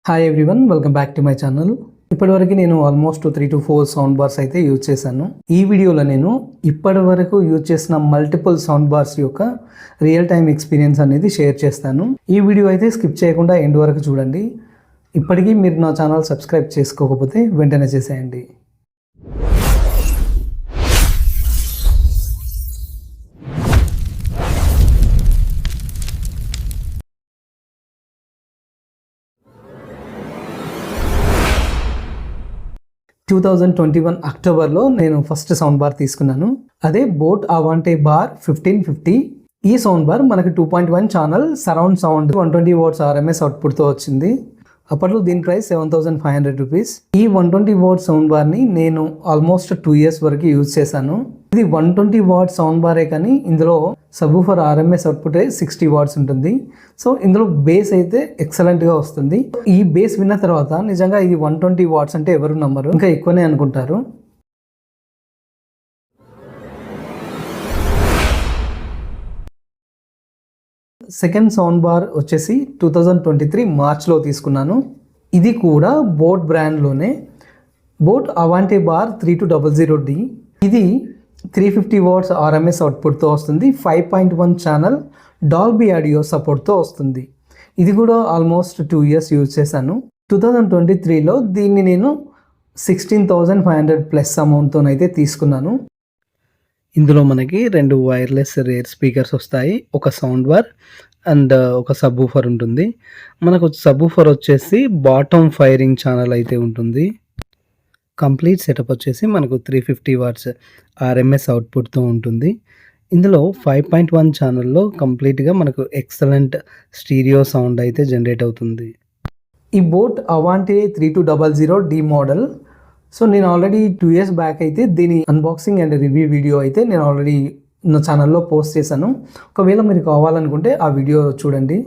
Hi everyone, welcome back to my channel. ఇప్పటివరకు నేను almost 3 to 4 sound bars అయితే use చేశాను. ఈ వీడియోలో నేను ఇప్పటివరకు యూజ్ చేసిన మల్టిపుల్ సౌండ్ బార్స్ యొక్క రియల్ టైమ్ ఎక్స్పీరియన్స్ అనేది షేర్ చేస్తాను. ఈ వీడియో అయితే స్కిప్ చేయకుండా ఎండ్ వరకు చూడండి. ఇప్పటికీ మీరు నా ఛానల్ సబ్స్క్రైబ్ చేసుకోకపోతే వెంటనే చేసేయండి. అక్టోబర్లో నేను ఫస్ట్ సౌండ్ బార్ తీసుకున్నాను. అదే బోట్ అవాంటే బార్ 1550. ఈ సౌండ్ బార్ మనకి 2.1 channel surround sound 120 watts RMS అవుట్పుట్తో వచ్చింది. అప్పట్లో దీని ప్రైస్ 7,500 రూపీస్. ఈ 120 వాట్ సౌండ్ బార్ని నేను ఆల్మోస్ట్ 2 years వరకు యూజ్ చేశాను. ఇది 120 వాట్ సౌండ్ బారే కానీ ఇందులో సబ్వూఫర్ RMS అవుట్పుట్ 60 వాట్స్ ఉంటుంది. సో ఇందులో బేస్ అయితే ఎక్సలెంట్గా వస్తుంది. ఈ బేస్ విన్న తర్వాత నిజంగా ఇది 120 వాట్స్ అంటే ఎవరు నమ్మరు, ఇంకా ఎక్కువనే అనుకుంటారు. సెకండ్ సౌండ్ బార్ వచ్చేసి 2023 మార్చ్లో తీసుకున్నాను. ఇది కూడా boat బ్రాండ్లోనే boat Aavante bar 3200D. ఇది 350 వాట్స్ RMS అవుట్పుట్తో వస్తుంది. 5.1 ఛానల్ డాల్బీ ఆడియో సపోర్ట్తో వస్తుంది. ఇది కూడా ఆల్మోస్ట్ 2 years యూజ్ చేశాను. 2023లో దీన్ని నేను 16,500 ప్లస్ అమౌంట్తోనైతే తీసుకున్నాను. ఇందులో మనకి 2 వైర్లెస్ రేర్ స్పీకర్స్ వస్తాయి, ఒక సౌండ్ బార్ అండ్ ఒక సబ్వూఫర్ ఉంటుంది. మనకు సబ్వూఫర్ వచ్చేసి బాటమ్ ఫైరింగ్ ఛానల్ అయితే ఉంటుంది. కంప్లీట్ సెటప్ వచ్చేసి మనకు 350 వాట్స్ RMS అవుట్పుట్తో ఉంటుంది. ఇందులో 5.1 ఛానల్లో కంప్లీట్గా మనకు ఎక్సలెంట్ స్టీరియో సౌండ్ అయితే జనరేట్ అవుతుంది. ఈ boat Aavante 3200D model. So నేను ఆల్రెడీ 2 years బ్యాక్ అయితే దీని అన్బాక్సింగ్ అండ్ రివ్యూ వీడియో అయితే నేను ఆల్రెడీ నా ఛానల్లో పోస్ట్ చేశాను. ఒకవేళ మీరు కావాలనుకుంటే ఆ వీడియో చూడండి.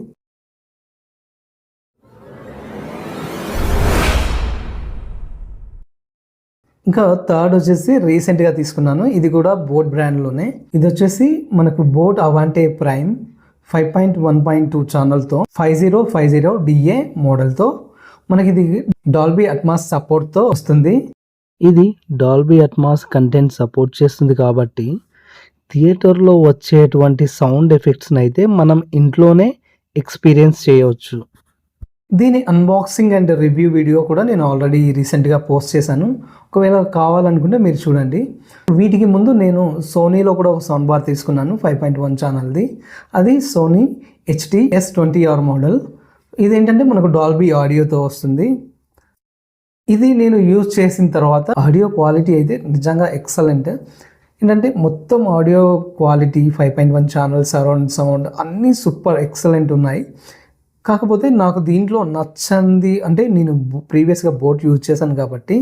ఇంకా థర్డ్ వచ్చేసి రీసెంట్గా తీసుకున్నాను. ఇది కూడా బోట్ బ్రాండ్లోనే. ఇది వచ్చేసి మనకు బోట్ అవాంటే ప్రైమ్ 5.1.2 ఛానల్తో 5050DA మోడల్తో మనకి ఇది డాల్బీ అట్మాస్ సపోర్ట్తో వస్తుంది. ఇది డాల్బీ అట్మాస్ కంటెంట్ సపోర్ట్ చేస్తుంది కాబట్టి థియేటర్లో వచ్చేటువంటి సౌండ్ ఎఫెక్ట్స్ని అయితే మనం ఇంట్లోనే ఎక్స్పీరియన్స్ చేయవచ్చు. దీని అన్బాక్సింగ్ అండ్ రివ్యూ వీడియో కూడా నేను ఆల్రెడీ రీసెంట్గా పోస్ట్ చేశాను. ఒకవేళ కావాలనుకుంటే మీరు చూడండి. వీటికి ముందు నేను సోనీలో కూడా ఒక సౌండ్ బార్ తీసుకున్నాను 5.1 ఛానల్ది. అది సోనీ HT-S20R మోడల్. ఇదేంటంటే మనకు డాల్బీ ఆడియోతో వస్తుంది. ఇది నేను యూజ్ చేసిన తర్వాత ఆడియో క్వాలిటీ అయితే నిజంగా ఎక్సలెంట్. ఏంటంటే మొత్తం audio quality 5.1 channel surround sound అన్నీ సూపర్ ఎక్సలెంట్ ఉన్నాయి. కాకపోతే నాకు దీంట్లో నచ్చంది అంటే నేను ప్రీవియస్గా బోట్ యూజ్ చేశాను కాబట్టి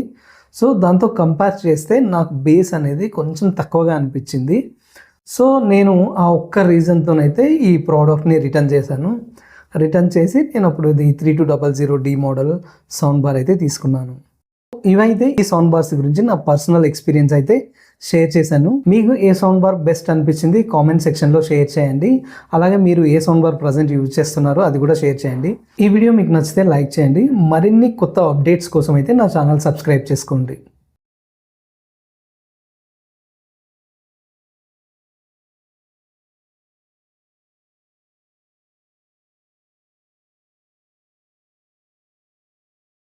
సో దాంతో కంపేర్ చేస్తే నాకు బేస్ అనేది కొంచెం తక్కువగా అనిపించింది. సో నేను ఆ ఒక్క రీజన్తోనైతే ఈ ప్రోడక్ట్ని రిటర్న్ చేశాను. రిటర్న్ చేసి నేను అప్పుడు ఇది 3200D మోడల్ సౌండ్ బార్ అయితే తీసుకున్నాను. ఇవైతే ఈ సౌండ్ బార్స్ గురించి నా పర్సనల్ ఎక్స్పీరియన్స్ అయితే షేర్ చేశాను. మీకు ఏ సౌండ్ బార్ బెస్ట్ అనిపించింది కామెంట్ సెక్షన్లో షేర్ చేయండి. అలాగే మీరు ఏ సౌండ్ బార్ ప్రజెంట్ యూజ్ చేస్తున్నారో అది కూడా షేర్ చేయండి. ఈ వీడియో మీకు నచ్చితే లైక్ చేయండి. మరిన్ని కొత్త అప్డేట్స్ కోసం అయితే నా ఛానల్ సబ్స్క్రైబ్ చేసుకోండి.